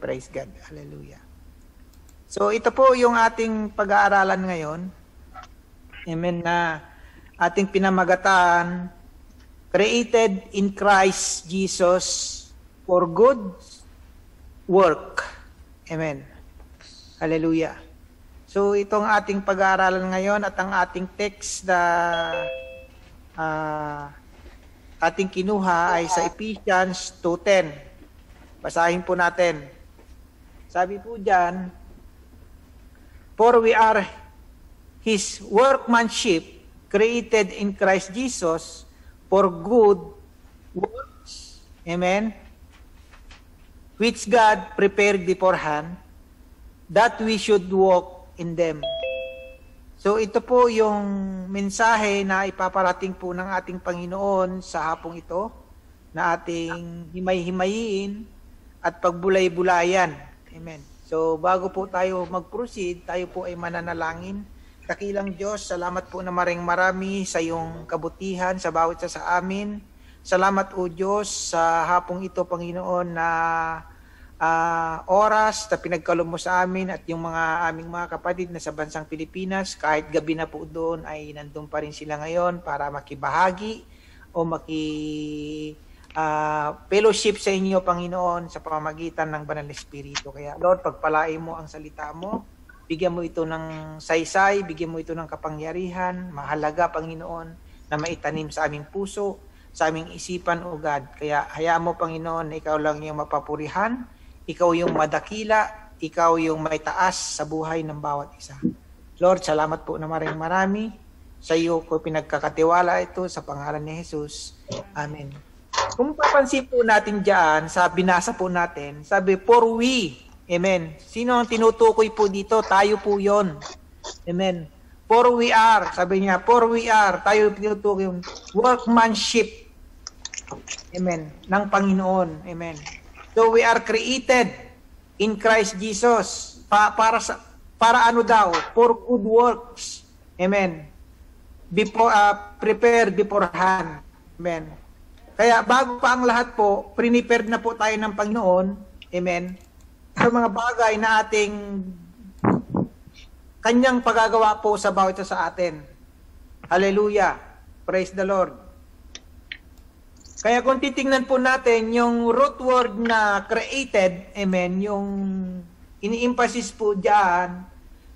Praise God. Hallelujah. So ito po yung ating pag-aaralan ngayon. Amen, na ating pinamagatan, created in Christ Jesus for good work. Amen. Hallelujah. So itong ating pag-aaralan ngayon at ang ating text na ating kinuha ay sa Ephesians 2:10. Basahin po natin. Sabi po diyan, for we are His workmanship, created in Christ Jesus for good works. Amen. Which God prepared beforehand, that we should walk in them. So ito po yung mensahe na ipaparating po ng ating Panginoon sa hapong ito, na ating himay-himayin at pagbulay-bulayan. Amen. So bago po tayo mag-proceed, tayo po ay mananalangin. Dakilang Diyos, salamat po na marami sa iyong kabutihan sa bawat isa sa amin. Salamat o Diyos sa hapong ito, Panginoon, na oras na pinagkaloob mo sa amin at yung aming mga kapatid na sa bansang Pilipinas, kahit gabi na po doon ay nandun pa rin sila ngayon para makibahagi o fellowship sa inyo, Panginoon, sa pamamagitan ng Banal na Espiritu. Kaya Lord, pagpalain mo ang salita mo, bigyan mo ito ng saysay, bigyan mo ito ng kapangyarihan, mahalaga, Panginoon, na maitanim sa aming puso, sa aming isipan, O God. Kaya hayaan mo, Panginoon, na ikaw lang yung mapapurihan, ikaw yung madakila, ikaw yung may taas sa buhay ng bawat isa. Lord, salamat po na marami. Sa iyo ko pinagkakatiwala ito sa pangalan ni Jesus. Amen. Kung papansin po natin dyan, sa binasa po natin, sabi, for we, amen. Sino ang tinutukoy po dito? Tayo po yon. Amen. For we are, sabi niya, for we are, tayo tinutukoy yung workmanship. Amen. Ng Panginoon. Amen. So we are created in Christ Jesus. Para ano daw? For good works. Amen. Prepared beforehand. Amen. Kaya bago pa ang lahat po, prepared na po tayo ng Panginoon. Amen. Sa mga bagay na ating kanyang pagagawa po sa bawat isa sa atin. Hallelujah. Praise the Lord. Kaya kung titingnan po natin yung root word na created, amen, yung ini-emphasis po dyan,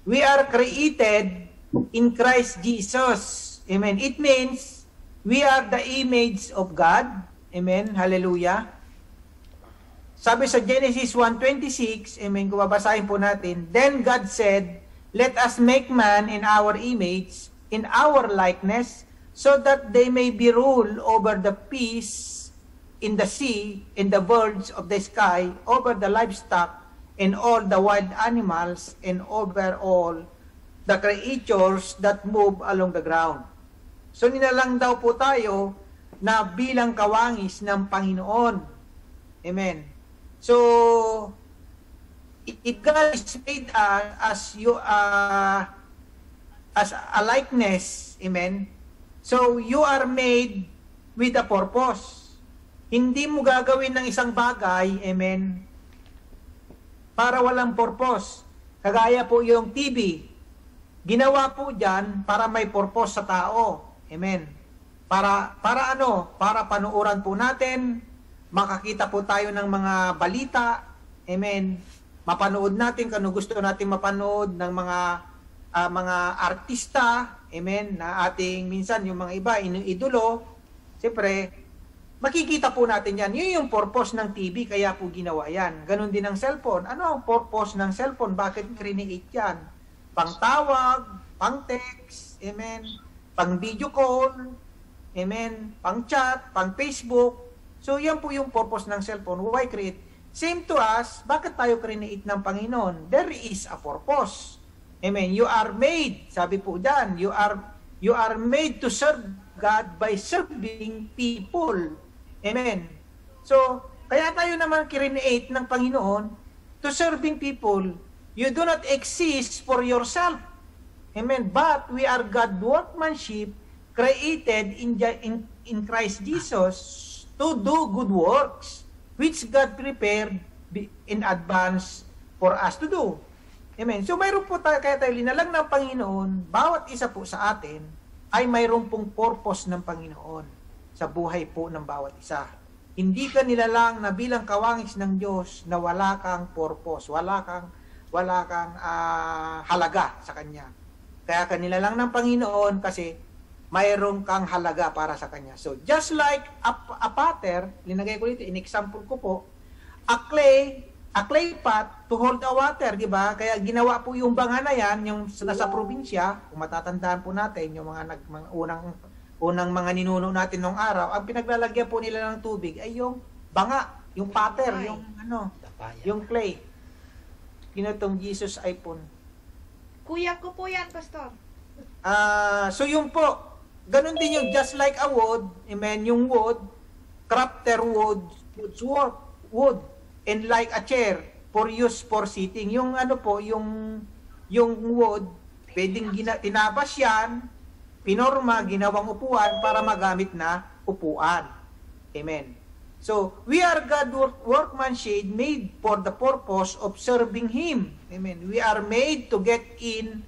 we are created in Christ Jesus. Amen. It means we are the image of God. Amen. Hallelujah. Sabi sa Genesis 1:26, amen, kung babasahin po natin, then God said, let us make man in our image, in our likeness, so that they may be ruled over the fish in the sea, in the birds of the sky, over the livestock, and all the wild animals, and over all the creatures that move along the ground. So ninalang daw po tayo na bilang kawangis ng Panginoon. Amen. So, if God is made as a likeness, amen, so you are made with a purpose. Hindi mo gagawin ng isang bagay, amen, para walang purpose. Kagaya po yung TV. Ginawa po dyan para may purpose sa tao. Amen. Para ano? Para panuuran po natin, makakita po tayo ng mga balita. Amen. Mapanood natin kung gusto natin mapanood ng mga artista. Amen. Na ating minsan yung mga iba iniidolo. Siyempre, makikita po natin yan. Yun yung purpose ng TV, kaya po ginawa yan. Ganon din ang cellphone. Ano ang purpose ng cellphone? Bakit create yan? Pang-tawag, pang-text, amen, pang-video call, amen, pang-chat, pang-Facebook. So, yan po yung purpose ng cellphone. Why create? Same to us, bakit tayo create ng Panginoon? There is a purpose. Amen. You are made, sabi po dyan, you are made to serve God by serving people. Amen. So, kaya tayo naman create ng Panginoon to serving people. You do not exist for yourself. Amen. But we are God's workmanship, created in Christ Jesus to do good works, which God prepared in advance for us to do. Amen. So mayroon po tayo, kaya tayo linalang ng Panginoon, bawat isa po sa atin ay mayroon pong purpose ng Panginoon sa buhay po ng bawat isa. Hindi ka nilalang na bilang kawangis ng Diyos na wala kang purpose, wala kang halaga sa Kanya. Kaya ka nilalang ng Panginoon kasi mayroon kang halaga para sa Kanya. So just like a potter, linagay ko dito, in example ko po, a clay pot to hold the water, di ba? Kaya ginawa po yung banga na yan, yung nasa probinsya, kung matatandaan po natin, yung mga unang mga ninuno natin nung araw, ang pinaglalagyan po nila ng tubig ay yung banga, yung pater, yung clay. Ginatong Jesus iPhone. Kuya ko po yan, Pastor. So yung po, ganun din yung just like a wood, amen, yung wood, crafter wood, and like a chair for use for sitting. Yung yung wood, pwedeng tinabas yan, pinorma, ginawang upuan para magamit na upuan. Amen. So, we are God's workmanship made for the purpose of serving Him. Amen. We are made to get in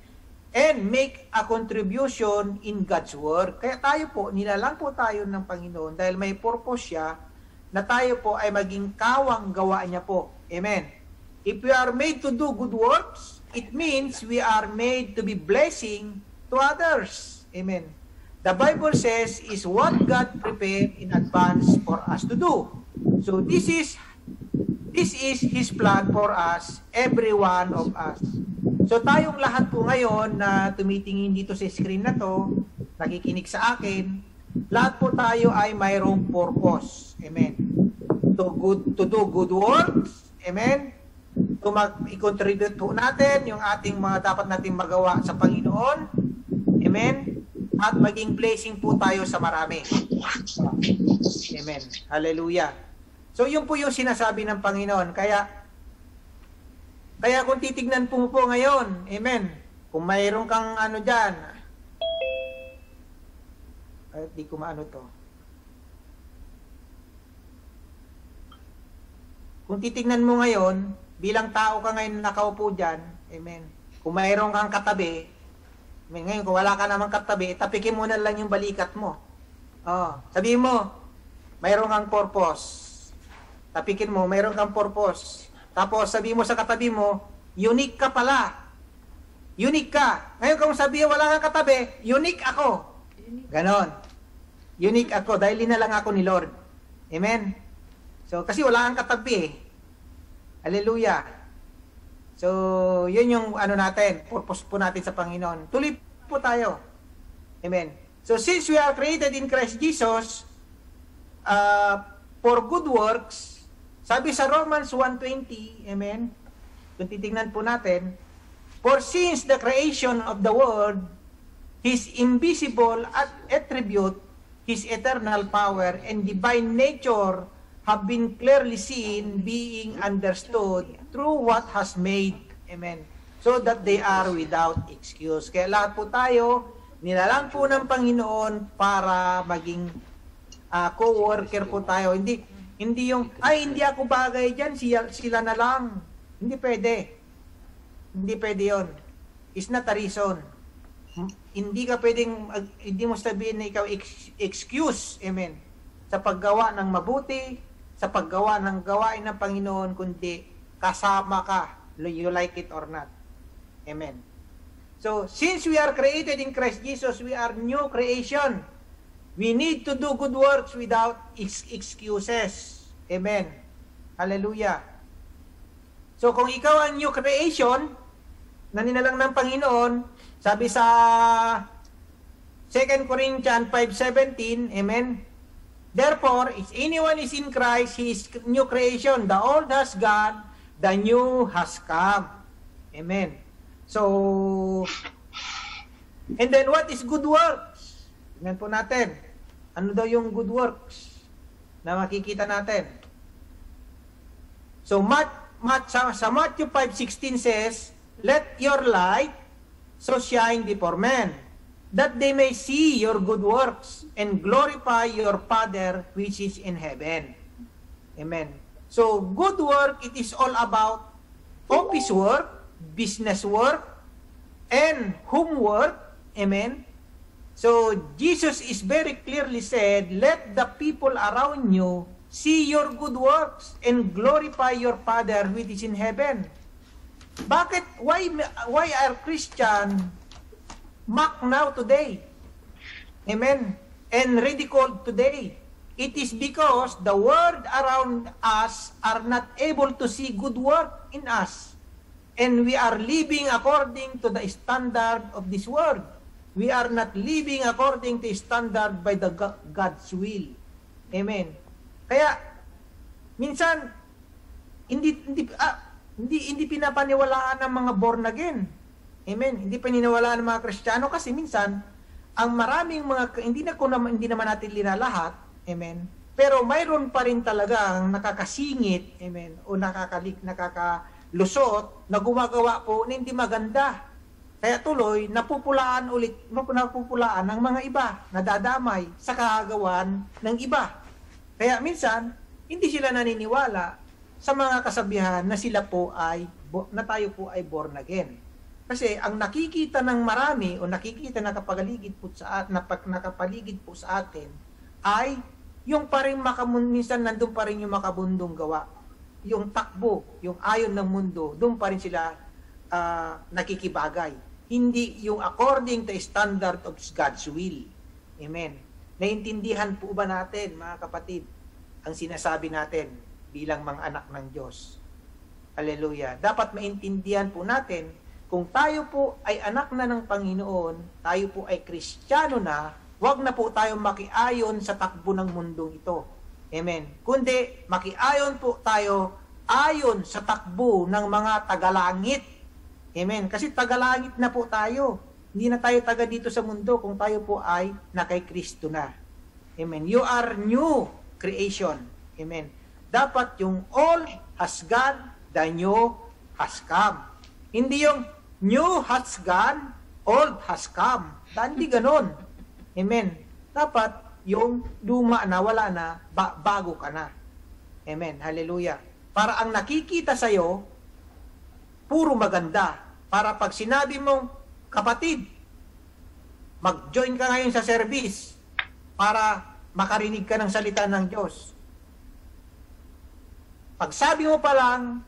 and make a contribution in God's work. Kaya tayo po, nilalang po tayo ng Panginoon dahil may purpose siya na tayo po ay maging kawang gawa niya po. Amen. If we are made to do good works, it means we are made to be blessing to others. Amen. The Bible says is what God prepared in advance for us to do. So this is His plan for us, every one of us. So tayong lahat po ngayon na tumitingin dito sa screen na to, nakikinig sa akin, lahat po tayo ay mayroong purpose. Amen. To do good works. Amen. I-contribute po natin yung ating mga dapat nating magawa sa Panginoon. Amen. At maging blessing po tayo sa marami. Amen. Hallelujah. So yun po yung sinasabi ng Panginoon. Kaya kung titignan po ngayon, amen, kung mayroon kang dyan, ay, di ko maano to. Kung titignan mo ngayon, bilang tao ka ngayon nakaupo dyan, amen, kung mayroon kang katabi, amen, ngayon kung wala ka namang katabi, tapikin mo na lang yung balikat mo. Sabihin mo, mayroon kang purpose. Tapikin mo, mayroon kang purpose. Tapos sabihin mo sa katabi mo, unique ka pala. Unique ka. Ngayon kung sabihin wala kang katabi, unique ako. Ganon. Unique ako dahil na lang ako ni Lord. Amen. So kasi wala kang katabi eh. Hallelujah. So yun yung natin, purpose po natin sa Panginoon. Tuloy po tayo. Amen. So since we are created in Christ Jesus for good works, sabi sa Romans 1:20, amen, kung titignan po natin, for since the creation of the world, His invisible attribute, His eternal power, and divine nature have been clearly seen, being understood through what has made, amen, so that they are without excuse. Kaya lahat po tayo, nilalang po ng Panginoon para maging co-worker po tayo. Hindi yung, hindi ako bagay dyan, sila na lang. Hindi pwede. Hindi pwede yun. It's not a reason. Hindi ka pwedeng, hindi mo sabihin na ikaw excuse, amen, sa paggawa ng mabuti, sa paggawa ng gawain ng Panginoon, kundi kasama ka, you like it or not. Amen. So, since we are created in Christ Jesus, we are new creation. We need to do good works without excuses. Amen. Hallelujah. So kung ikaw ang new creation, na nilalang ng Panginoon, sabi sa 2 Corinthians 5:17, amen, therefore, if anyone is in Christ, he is new creation. The old has gone, the new has come. Amen. So, and then what is good works? Tingnan po natin. Ano daw yung good works na makikita natin? So, sa Matthew 5:16 says, let your light so shine before men, that they may see your good works and glorify your Father which is in heaven. Amen. So, good work, it is all about office work, business work, and homework. Amen? So, Jesus is very clearly said, let the people around you see your good works and glorify your Father which is in heaven. Bakit? Why are Christian mocked now today? Amen? And ridiculed today. It is because the world around us are not able to see good work in us. And we are living according to the standard of this world. We are not living according to standard by the God's will. Amen. Kaya minsan hindi pinapaniwalaan ng mga born again. Amen. Hindi pininiwalaan ng mga Kristiyano kasi minsan ang maraming mga hindi naman natin linalahat. Amen. Pero mayroon pa rin talagang nakakasingit, amen, o nakakalusot na gumagawa po na hindi maganda. Kaya tuloy, napupulaan ang mga iba, nadadamay sa kagagawan ng iba. Kaya minsan, hindi sila naniniwala sa mga kasabihan na tayo po ay born again. Kasi ang nakikita ng marami o nakikita nakapaligid po sa atin ay yung pa rin minsan nandun pa rin yung makabundong gawa. Yung takbo, yung ayon ng mundo, doon pa rin sila nakikibagay. Hindi yung according to standard of God's will. Amen. Naintindihan po ba natin, mga kapatid, ang sinasabi natin bilang mga anak ng Diyos? Hallelujah. Dapat maintindihan po natin, kung tayo po ay anak na ng Panginoon, tayo po ay Kristiyano na, huwag na po tayong makiayon sa takbo ng mundong ito. Amen. Kundi, makiayon po tayo ayon sa takbo ng mga tagalangit. Amen. Kasi tagalangit na po tayo. Hindi na tayo taga dito sa mundo kung tayo po ay na kay Kristo na. Amen. You are new creation. Amen. Dapat yung old has gone, the new has come. Hindi yung new has gone, old has come. Hindi ganon. Amen. Dapat yung luma na, wala na, bago ka na. Amen. Hallelujah. Para ang nakikita sa'yo, puro maganda. Para pag sinabi mong, kapatid, mag-join ka ngayon sa service para makarinig ka ng salita ng Diyos. Pag sabi mo pa lang,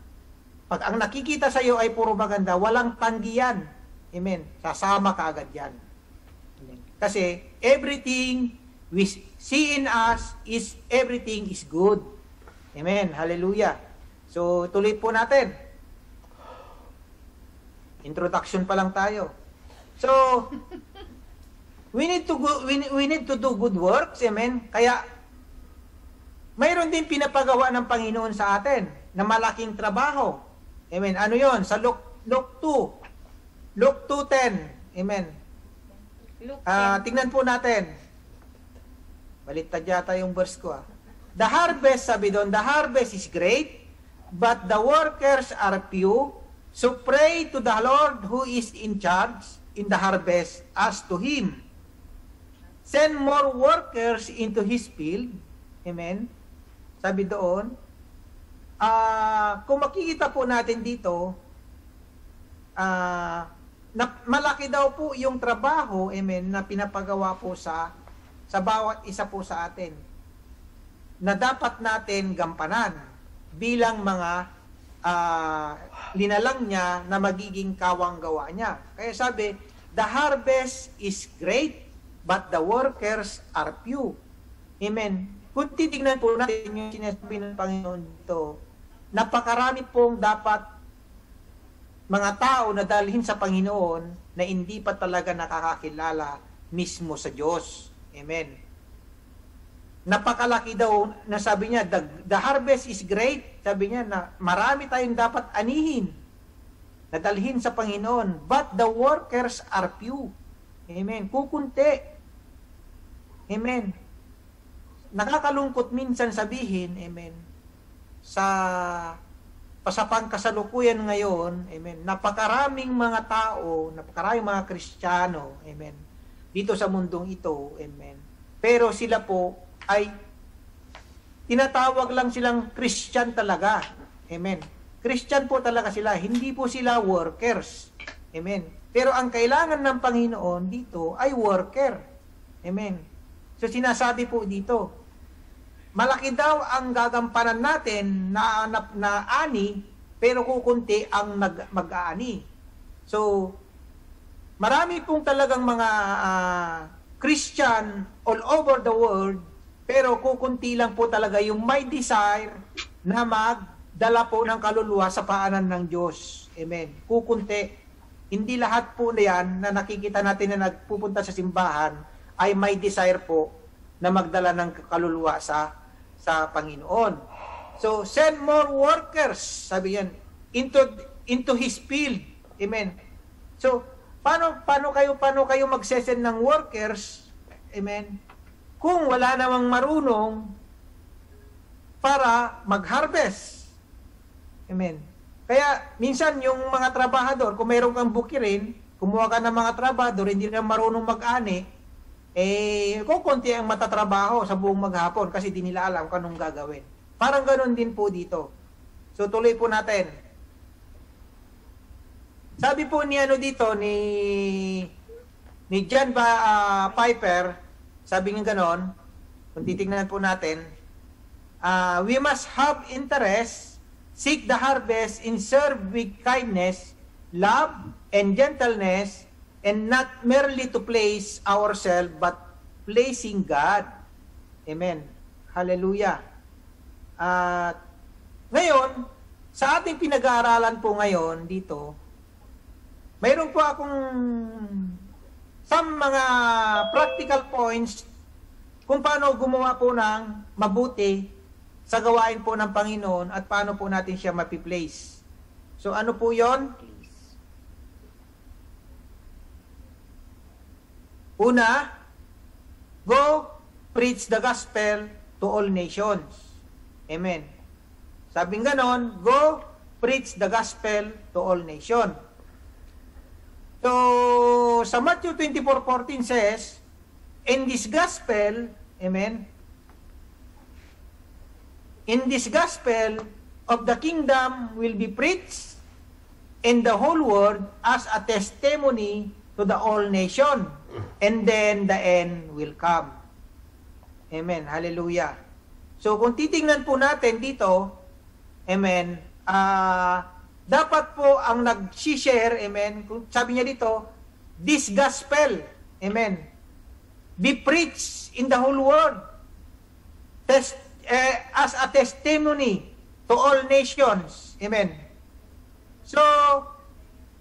pag ang nakikita sa'yo ay puro maganda, walang tanggihan. Amen. Sasama ka agad yan. Amen. Kasi everything we see in us is everything is good. Amen. Hallelujah. So tuloy po natin. Introduction pa lang tayo. So we need to do good works. Amen. Kaya mayroon din pinapagawa ng Panginoon sa atin na malaking trabaho. Amen. Ano 'yon? Sa Luke 2. Luke 2:10. Amen. Tingnan po natin. Baliktad yata yung verse ko. The harvest, sabi doon, the harvest is great, but the workers are few. So pray to the Lord who is in charge in the harvest as to Him. Send more workers into His field. Amen. Sabi doon, kung makikita po natin dito, malaki daw po yung trabaho, amen, na pinapagawa po sa bawat isa po sa atin na dapat natin gampanan bilang mga linalang niya na magiging kawang gawa niya. Kaya sabi, the harvest is great, but the workers are few. Amen. Kung titignan po natin yung sinasabi ng Panginoon dito, napakarami pong dapat mga tao na dalhin sa Panginoon na hindi pa talaga nakakakilala mismo sa Diyos. Amen. Napakalaki daw na sabi niya, the harvest is great. Sabi niya na marami tayong dapat anihin na dalhin sa Panginoon. But the workers are few. Amen. Kukunti. Amen. Nakakalungkot minsan sabihin, amen, sa pangkasalukuyan ngayon, amen, napakaraming mga tao, napakaraming mga Kristiyano, amen, dito sa mundong ito, amen, pero sila po ay tinatawag lang silang Christian talaga. Amen. Christian po talaga sila, hindi po sila workers. Amen. Pero ang kailangan ng Panginoon dito ay worker. Amen. So sinasabi po dito, malaki daw ang gagampanan natin na ani, pero kukunti ang mag-aani. So, marami pong talagang mga Christian all over the world, pero kukunti lang po talaga yung may desire na magdala po ng kaluluwa sa paanan ng Diyos. Amen. Kukunti. Hindi lahat po na yan na nakikita natin na nagpupunta sa simbahan ay may desire po na magdala ng kaluluwa sa Panginoon. So, send more workers, sabi yan, into His field. Amen. So, paano kayo magsesend ng workers? Amen. Kung wala namang marunong para mag-harvest. Amen. Kaya, minsan yung mga trabahador, kung mayroon kang bukirin, kumuha ka ng mga trabahador, hindi na marunong mag-ani, kukunti ang matatrabaho sa buong maghapon kasi di nila alam kung anong gagawin. Parang ganun din po dito. So, tuloy po natin. Sabi po ni John Piper, sabi niya ganon, kung titignan po natin, we must have interest, seek the harvest, and serve with kindness, love, and gentleness, and not merely to please ourselves, but pleasing God. Amen. Hallelujah. Ngayon, sa ating pinag-aaralan po ngayon dito, mayroon po akong some mga practical points kung paano gumawa po ng mabuti sa gawain po ng Panginoon at paano po natin siya mapiplace. So ano po yon? Una, go preach the gospel to all nations. Amen. Sabing ganon, go preach the gospel to all nations. So, sa Matthew 24:14 says, in this gospel, amen, in this gospel of the kingdom will be preached in the whole world as a testimony to the all nation, and then the end will come. Amen. Hallelujah. So, kung titingnan po natin dito, amen, dapat po ang nag-share, amen, sabi niya dito, this gospel, amen, be preached in the whole world as a testimony to all nations. Amen. So,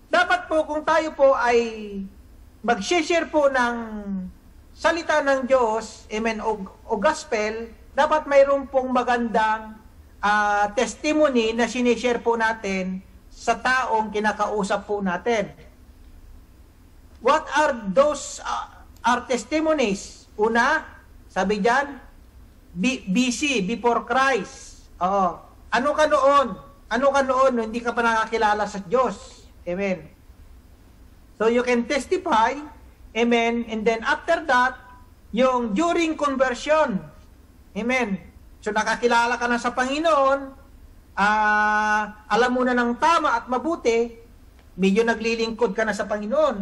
dapat po kung tayo po ay mag-share po ng salita ng Diyos, amen, o gospel, dapat mayroon pong magandang testimony na sinishare po natin sa taong kinakausap po natin. What are those are testimonies? Una, sabi diyan, BC, before Christ. Oo. Ano ka noon? Ano ka noon hindi ka pa nakakilala sa Diyos? Amen. So you can testify, amen, and then after that, yung during conversion. Amen. So nakakilala ka na sa Panginoon, alam mo na ng tama at mabuti, medyo naglilingkod ka na sa Panginoon.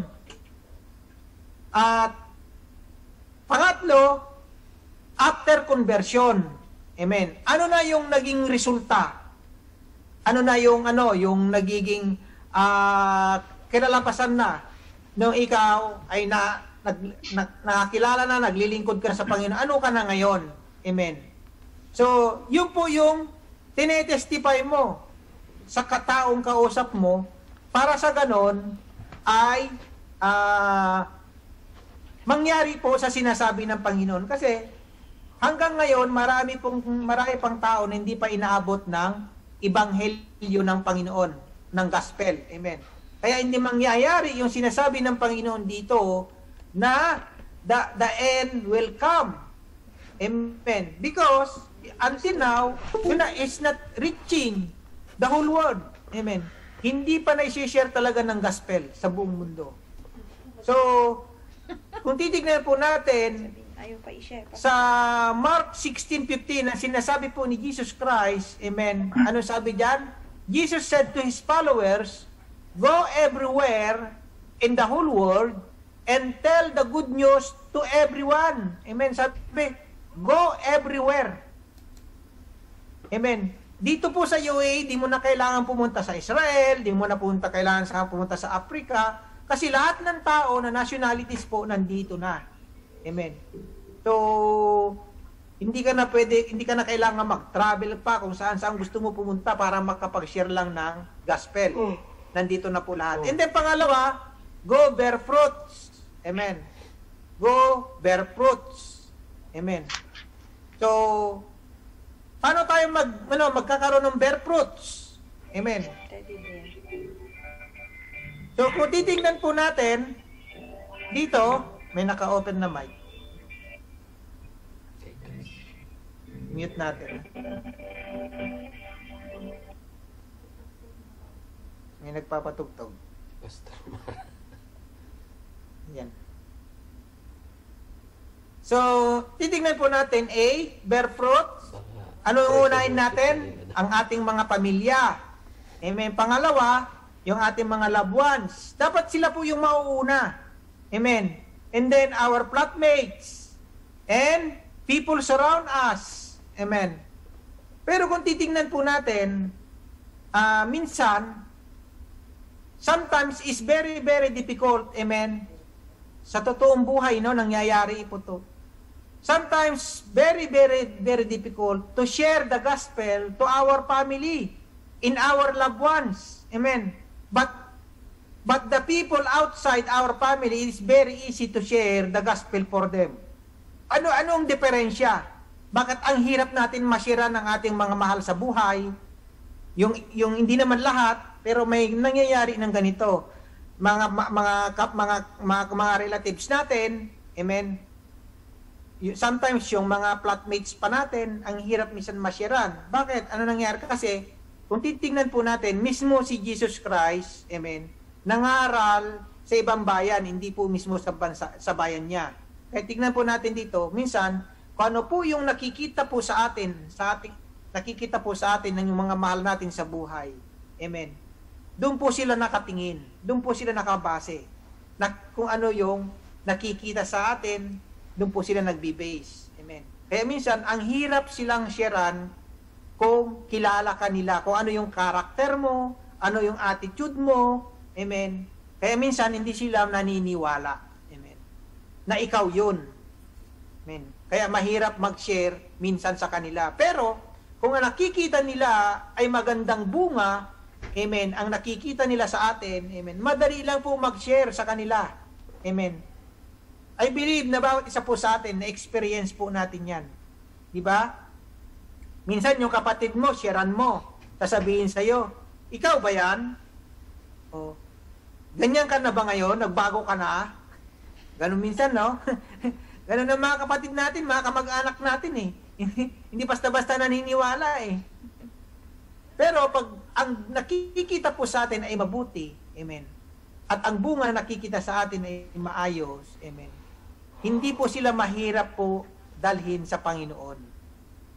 At pangatlo, after conversion. Amen. Ano na yung naging resulta? Ano na yung yung nagiging kinalampasan na nung ikaw ay nakakilala na, naglilingkod ka na sa Panginoon. Ano ka na ngayon? Amen. So, yun po yung tinetestify mo sa kataong kausap mo para sa ganon ay mangyari po sa sinasabi ng Panginoon. Kasi hanggang ngayon, marami pang tao na hindi pa inaabot ng ebanghelyo ng Panginoon, ng gospel. Amen. Kaya hindi mangyayari yung sinasabi ng Panginoon dito na the end will come. Amen. Because until now, it's not reaching the whole world. Amen. Hindi pa na-share talaga ng gospel sa buong mundo. So, kung titignan po natin, Ayaw pa i-share. Sa Mark 16:15, ang sinasabi po ni Jesus Christ, amen, ano sabi diyan? Jesus said to His followers, "Go everywhere in the whole world and tell the good news to everyone." Amen. Sabi, go everywhere. Amen. Dito po sa UAE, di mo na kailangan pumunta sa Israel, di mo na kailangan pumunta sa Africa, kasi lahat ng tao na nationalities po nandito na. Amen. So, hindi ka na kailangan mag-travel pa kung saan gusto mo pumunta para makapag-share lang ng gospel. Nandito na po lahat. And then pangalawa, go bear fruits. Amen. Go bear fruits. Amen. So, paano tayo magkakaroon ng bear fruits? Amen. Teddy bear. So, kung titingnan po natin, dito, may naka-open na mic. Mute natin. May nagpapatugtog. Pastor Mar. Yan. So, titingnan po natin A, bear fruit. Ano yung unahin natin? Ang ating mga pamilya. Amen. Pangalawa, yung ating mga loved ones. Dapat sila po yung mauuna. Amen. And then our flatmates and people surround us. Amen. Pero kung titingnan po natin, minsan, sometimes is very, very difficult. Amen. Sa totoong buhay, no, nangyayari po to. Sometimes, very, very, very difficult to share the gospel to our family, in our loved ones. Amen. But the people outside our family, it is very easy to share the gospel for them. Anong diferensya? Bakit ang hirap natin ma-share ng ating mga mahal sa buhay? Yung hindi naman lahat, pero may nangyayari ng ganito. Mga relatives natin, amen. Sometimes yung mga flatmates pa natin, ang hirap minsan ma-sharean. Bakit? Ano nangyari? Kasi, kung titingnan po natin, mismo si Jesus Christ, amen, nangaral sa ibang bayan, hindi po mismo sa bayan niya. Kaya tignan po natin dito, minsan, kung ano po yung nakikita po sa atin ng yung mga mahal natin sa buhay. Amen. Doon po sila nakatingin, doon po sila nakabase. Kung ano yung nakikita sa atin, doon po sila nagbe-base. Amen. Kaya minsan, ang hirap silang sharean kung kilala ka nila, kung ano yung karakter mo, ano yung attitude mo. Amen. Kaya minsan, hindi sila naniniwala. Amen. Na ikaw yun. Amen. Kaya mahirap mag-share minsan sa kanila. Pero, kung ang nakikita nila ay magandang bunga, amen, ang nakikita nila sa atin, amen, madali lang po mag-share sa kanila. Amen. I believe na bawat isa po sa atin, na-experience po natin yan. Di ba? Minsan yung kapatid mo, sharean mo, sasabihin sa'yo, ikaw ba yan? O, ganyan ka na ba ngayon? Nagbago ka na? Ganun minsan, no? Ganun ang mga kapatid natin, mga kamag-anak natin eh. Hindi basta-basta naniniwala eh. Pero pag ang nakikita po sa atin ay mabuti, amen, at ang bunga na nakikita sa atin ay maayos, amen, hindi po sila mahirap po dalhin sa Panginoon.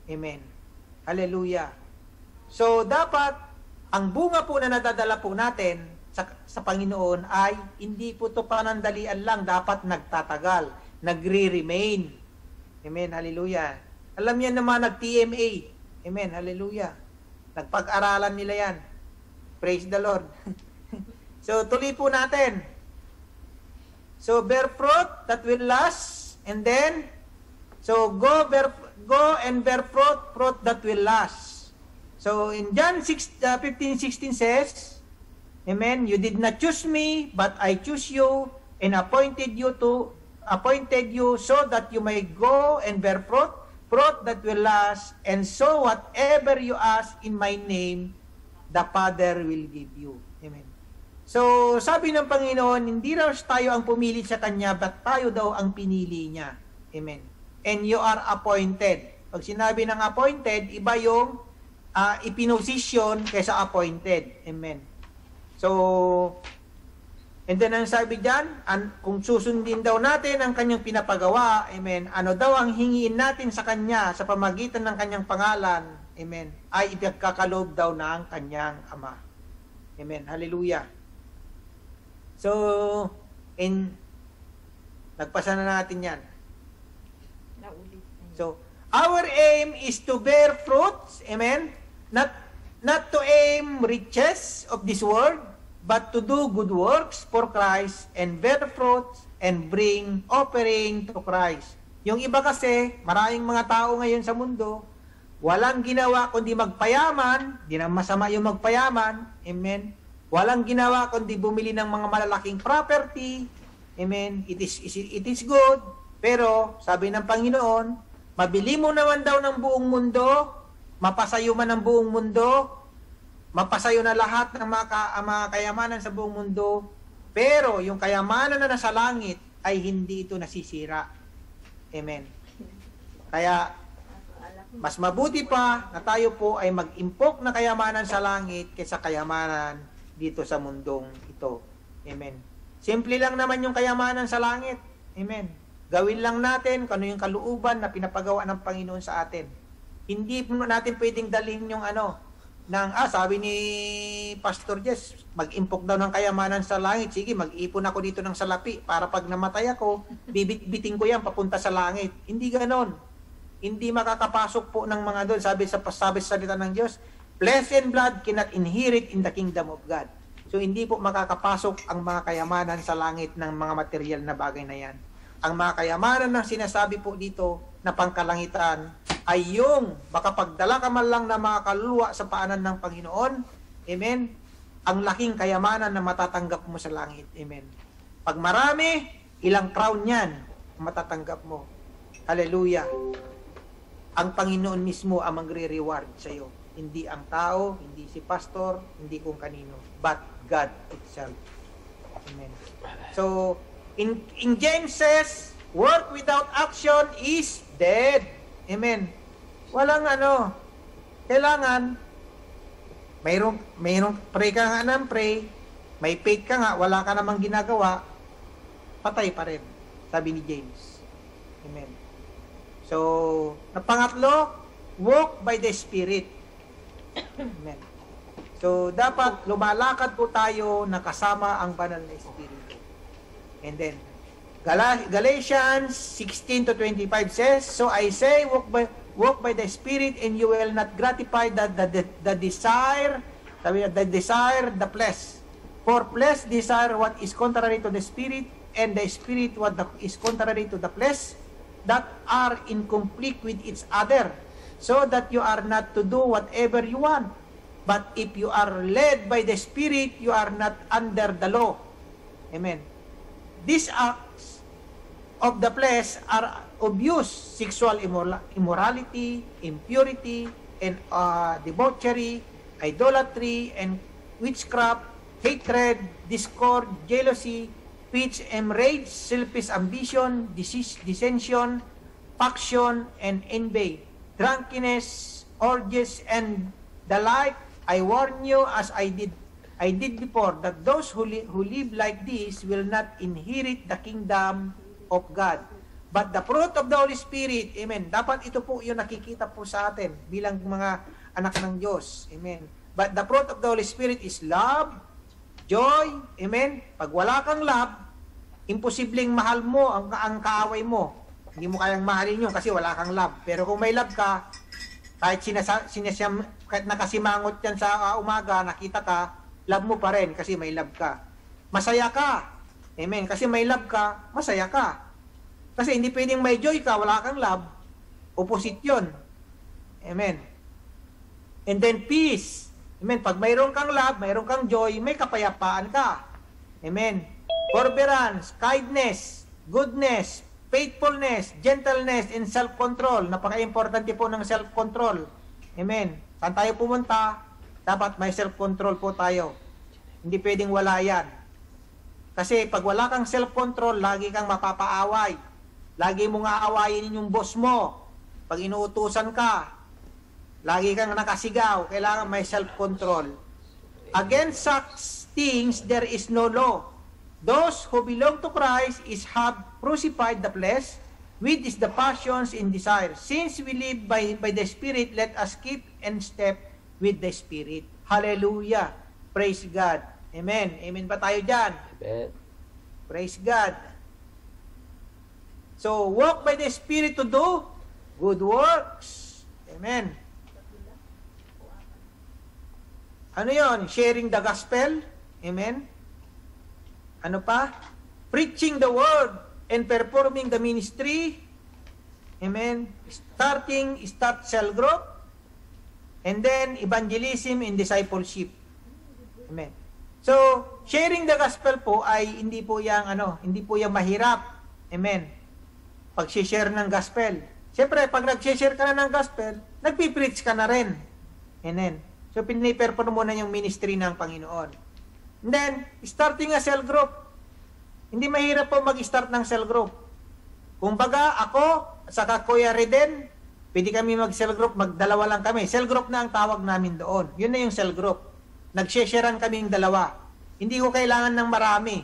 Amen. Hallelujah. So, dapat, ang bunga po na nadadala po natin sa Panginoon ay hindi po ito panandalian lang, dapat nagtatagal, nagre-remain. Amen. Hallelujah. Alam yan naman, nag-TMA. Amen. Hallelujah. Nagpag-aralan nila yan. Praise the Lord. So, tuloy po natin. So, bear fruit that will last. And then, so, go and bear fruit that will last. So, in John 15:16 says, amen, you did not choose me, but I choose you and appointed you so that you may go and bear fruit that will last, and so whatever you ask in my name, the Father will give you. Amen. So, sabi ng Panginoon, hindi raw tayo ang pumili sa Kanya, but tayo daw ang pinili Niya. Amen. And you are appointed. Pag sinabi ng appointed, iba yung ipinosisyon kaysa appointed. Amen. So, And then ang sabi dyan, kung susundin daw natin ang kanyang pinapagawa, amen, ano daw ang hingiin natin sa kanya sa pamagitan ng kanyang pangalan, amen, ay ipagkakaloob daw ng kanyang Ama. Amen. Hallelujah. So, nagpasa na natin yan. Naulit. So, our aim is to bear fruits, amen, not to aim riches of this world, but to do good works for Christ and bear fruits and bring offering to Christ. Yung iba kasi, maraming mga tao ngayon sa mundo, walang ginawa kundi magpayaman, di na masama yung magpayaman, amen. Walang ginawa kundi bumili ng mga malalaking property, amen. It is good, pero sabi ng Panginoon, mabili mo naman daw ng buong mundo, mapasayo man ng buong mundo, mapasayo na lahat ng mga kayamanan sa buong mundo, pero yung kayamanan na nasa langit ay hindi ito nasisira. Amen. Kaya, mas mabuti pa na tayo po ay mag-impok na kayamanan sa langit kaysa kayamanan dito sa mundong ito. Amen. Simple lang naman yung kayamanan sa langit. Amen. Gawin lang natin kung ano yung kalooban na pinapagawa ng Panginoon sa atin. Hindi natin pwedeng dalhin yung sabi ni Pastor Jess, mag-impok daw ng kayamanan sa langit. Sige, mag-ipon ako dito ng salapi para pag namatay ako, bibit-biting ko yan papunta sa langit. Hindi ganon. Hindi makakapasok po ng mga doon. Sabi sa salita ng Diyos, flesh and blood cannot inherit in the kingdom of God. So, hindi po makakapasok ang mga kayamanan sa langit ng mga material na bagay na yan. Ang mga kayamanan na sinasabi po dito na pangkalangitan ay yung makapagdala ka man lang na mga kaluluwa sa paanan ng Panginoon. Amen. Ang laking kayamanan na matatanggap mo sa langit. Amen. Pag marami, ilang crown yan matatanggap mo. Hallelujah. Ang Panginoon mismo ang magre-reward sa iyo. Hindi ang tao, hindi si pastor, hindi kung kanino, but God itself. Amen. So, in James says, work without action is dead. Amen. Walang kailangan, mayroong pray ka nga ng pray, may faith ka nga, wala ka namang ginagawa, patay pa rin, sabi ni James. Amen. So, na pangatlo, walk by the Spirit. Amen. So, dapat lumalakad po tayo na kasama ang banal na Espiritu. And then, Galatians 16:25 says, so I say, walk by the Spirit, and you will not gratify the desire, the flesh. For flesh desire what is contrary to the Spirit, and the Spirit what is contrary to the flesh, that are in conflict with each other, so that you are not to do whatever you want. But if you are led by the Spirit, you are not under the law. Amen. These acts of the flesh are abuse, sexual immorality, impurity, and debauchery, idolatry, and witchcraft, hatred, discord, jealousy, which enrage, selfish ambition, dissension, faction, and envy, drunkenness, orgies, and the like. I warn you, as I did before, that those who live like this will not inherit the kingdom of God. But the fruit of the Holy Spirit, amen. Dapat ito po yung nakikita po sa atin bilang mga anak ng Diyos. Amen. But the fruit of the Holy Spirit is love, joy, amen. Pag wala kang love, imposibleng mahal mo ang kaaway mo. Hindi mo kayang mahalin yun kasi wala kang love. Pero kung may love ka, kahit kahit nakasimangot yan sa umaga, nakita ka, love mo pa rin kasi may love ka. Masaya ka. Amen. Kasi may love ka, masaya ka. Kasi hindi pwedeng may joy ka, wala kang love. Opposite yun. Amen. And then peace. Amen. Pag mayroon kang love, mayroon kang joy, may kapayapaan ka. Amen. Forbearance, kindness, goodness, faithfulness, gentleness, and self-control. Napaka-importante po ng self-control. Amen. Saan tayo pumunta, dapat may self-control po tayo. Hindi pwedeng wala yan. Kasi pag wala kang self-control, lagi kang mapapaaway. Lagi mo nga aawayin yung boss mo. Pag inuutusan ka, lagi kang nakasigaw. Kailangan may self-control. Against such things, there is no law. Those who belong to Christ is have crucified the flesh with is the passions and desires. Since we live by the Spirit, let us keep in step with the Spirit. Hallelujah. Praise God. Amen. Amen ba tayo dyan? Amen. Praise God. So, walk by the Spirit to do good works. Amen. Ano yon? Sharing the gospel. Amen. Ano pa? Preaching the word and performing the ministry. Amen. Start cell group. And then, evangelism and discipleship. Amen. So, sharing the gospel po ay hindi po yung mahirap. Amen. Pag-share ng gospel. Siyempre, pag nag-share ka na ng gospel, nagpipreach ka na rin. Amen. So, piniperform mo na yung ministry ng Panginoon. And then, starting a cell group. Hindi mahirap po mag-start ng cell group. Kung baga, ako, saka Kuya Reden, pwede kami mag-cell group, magdalawa lang kami. Cell group na ang tawag namin doon. Yun na yung cell group. Nag-sharean kaming dalawa. Hindi ko kailangan ng marami.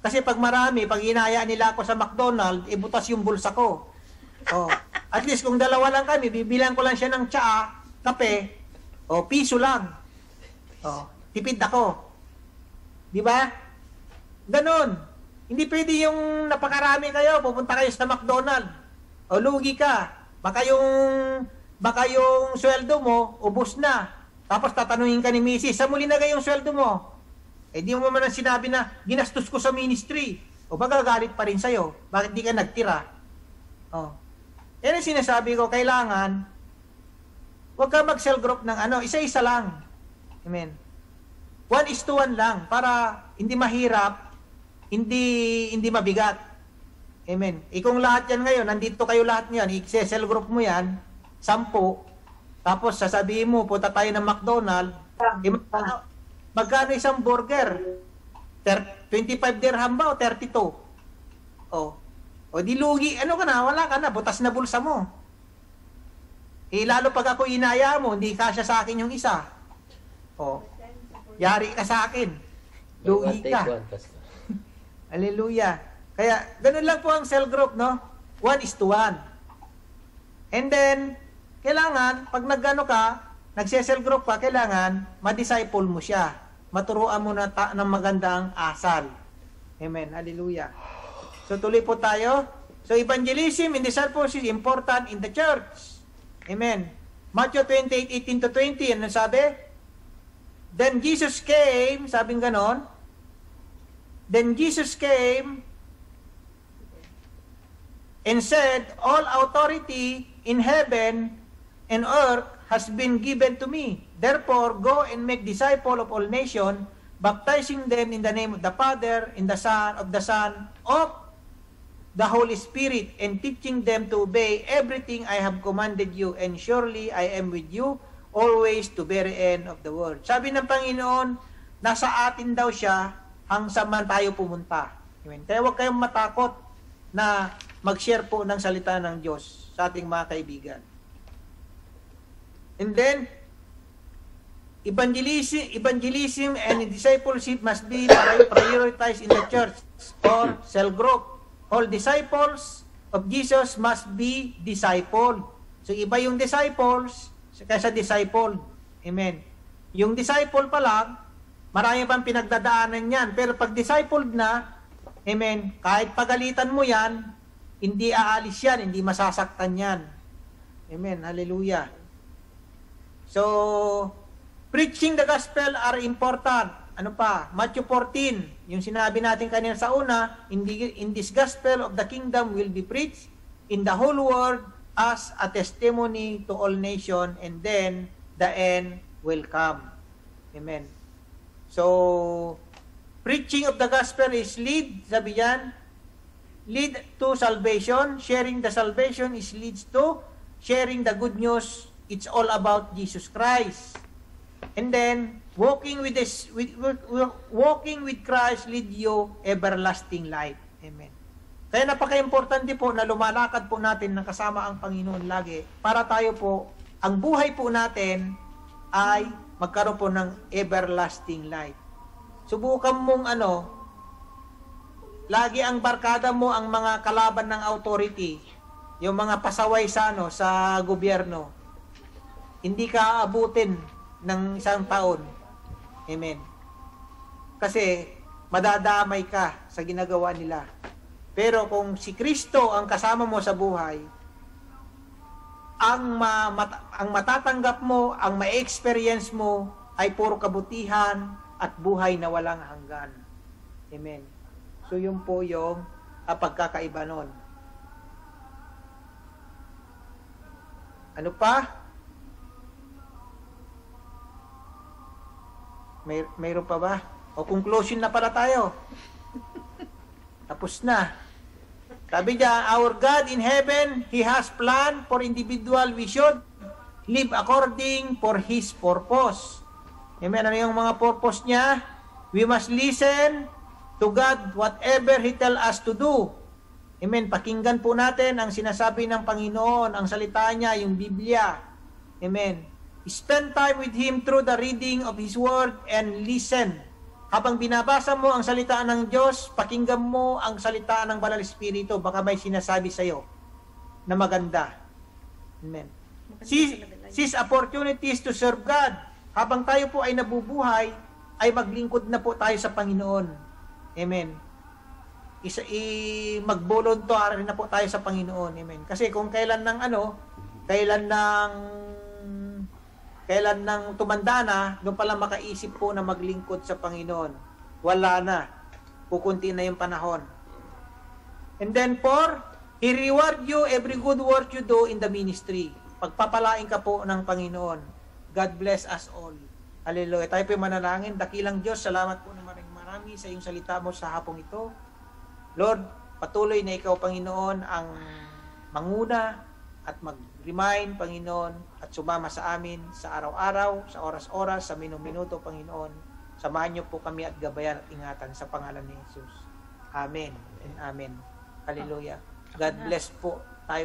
Kasi pag marami, pag inaya nila ako sa McDonald's, ibutas yung bulsa ko. Oh. At least kung dalawa lang kami, bibilang ko lang siya ng tsaa, kape, o piso lang. Oh, tipid ako. Di ba? Ganon. Hindi pwede yung napakarami kayo, pupunta kayo sa McDonald's. O lugi ka. Baka yung sweldo mo, ubos na. Tapos tatanungin ka ni Mrs., sa muli na yung sweldo mo. Eh di mo man sinabi na, ginastos ko sa ministry. O magagalit pa rin sa'yo. Bakit di ka nagtira? O. Yan ang sinasabi ko, kailangan, huwag ka mag-cell group ng isa-isa lang. Amen. 1:1 lang, para hindi mahirap, hindi mabigat. Amen. Kung lahat yan ngayon, nandito kayo lahat ngayon, i-cell group mo yan, 10, tapos sasabihin mo, punta tayo ng McDonald's, magkano isang burger? 25 dirham ba o 32? O di lugi, ka na, wala ka na, butas na bulsa mo. Lalo pag ako inaya mo, hindi kasya sa akin yung isa. Yari ka sa akin. Lugi ka. Hallelujah. Kaya, ganun lang po ang cell group, no? 1:1. And then, kailangan, pag nagse-cell group ka, kailangan, ma-disciple mo siya. Maturuan mo na ng magandang asal. Amen. Hallelujah. So, tuloy po tayo. So, evangelism and discipleship is important in the church. Amen. Matthew 28:18-20, ano sabi? Then Jesus came, sabing ganon, then Jesus came and said, all authority in heaven and earth has been given to me. Therefore, go and make disciples of all nations, baptizing them in the name of the Father, in the Son, of the Holy Spirit, and teaching them to obey everything I have commanded you, and surely I am with you always to very end of the world. Sabi ng Panginoon, nasa atin daw siya hanggang saan tayo pumunta. Amen. Kaya huwag kayong matakot na mag-share po ng salita ng Diyos sa ating mga kaibigan. And then, evangelism and discipleship must be prioritized in the church or cell group. All disciples of Jesus must be discipled. So, iba yung disciples kaysa disciple. Amen. Yung disciple pa lang, marami pang pinagdadaanan yan. Pero pag discipled na, amen, kahit pagalitan mo yan, hindi aalis yan, hindi masasaktan yan. Amen. Hallelujah. So, preaching the gospel are important. Ano pa? Matthew 14, yung sinabi natin kanina sa una, in this gospel of the kingdom will be preached in the whole world as a testimony to all nations, and then the end will come. Amen. So, preaching of the gospel is lead to salvation. Sharing the salvation leads to sharing the good news. It's all about Jesus Christ. And then, walking with Christ lead you everlasting life. Amen. Kaya napaka-importante po na lumalakad po natin ng kasama ang Panginoon lagi para tayo po, ang buhay po natin ay magkaroon po ng everlasting life. Subukan mong lagi ang barkada mo ang mga kalaban ng authority, yung mga pasaway sa gobyerno. Hindi ka aabutin ng isang taon. Amen. Kasi madadamay ka sa ginagawa nila. Pero kung si Kristo ang kasama mo sa buhay, ang matatanggap mo, ang ma-experience mo ay puro kabutihan at buhay na walang hanggan. Amen. So yun po yung pagkakaiba nun. Ano pa? Mayroon pa ba? O conclusion na pala tayo. Tapos na. Sabi niya, our God in heaven, He has plan for individual. We should live according for His purpose. Amen. Ano yung mga purpose niya? We must listen to God whatever He tell us to do. Amen. Pakinggan po natin ang sinasabi ng Panginoon, ang salita niya, yung Biblia. Amen. Spend time with Him through the reading of His Word and listen. Habang binabasa mo ang salita ng Diyos, pakinggan mo ang salita ng Banal Espiritu. Baka may sinasabi sa iyo na maganda. Amen. Seize opportunities to serve God. Habang tayo po ay nabubuhay, ay maglingkod na po tayo sa Panginoon. Amen. Mag-voluntary na po tayo sa Panginoon. Amen. Kasi kung kailan ng tumanda na, doon pala makaisip po na maglingkod sa Panginoon. Wala na. Kukunti na yung panahon. And then He reward you every good work you do in the ministry. Pagpapalain ka po ng Panginoon. God bless us all. Hallelujah. Tayo po manalangin. Dakilang Diyos, salamat po na marami sa iyong salita mo sa hapong ito. Lord, patuloy na ikaw, Panginoon, ang manguna at mag-remind, Panginoon, at sumama sa amin sa araw-araw, sa oras-oras, sa minuto, Panginoon. Samahan niyo po kami at gabayan at ingatan sa pangalan ni Jesus. Amen and amen. Hallelujah. God bless po tayo.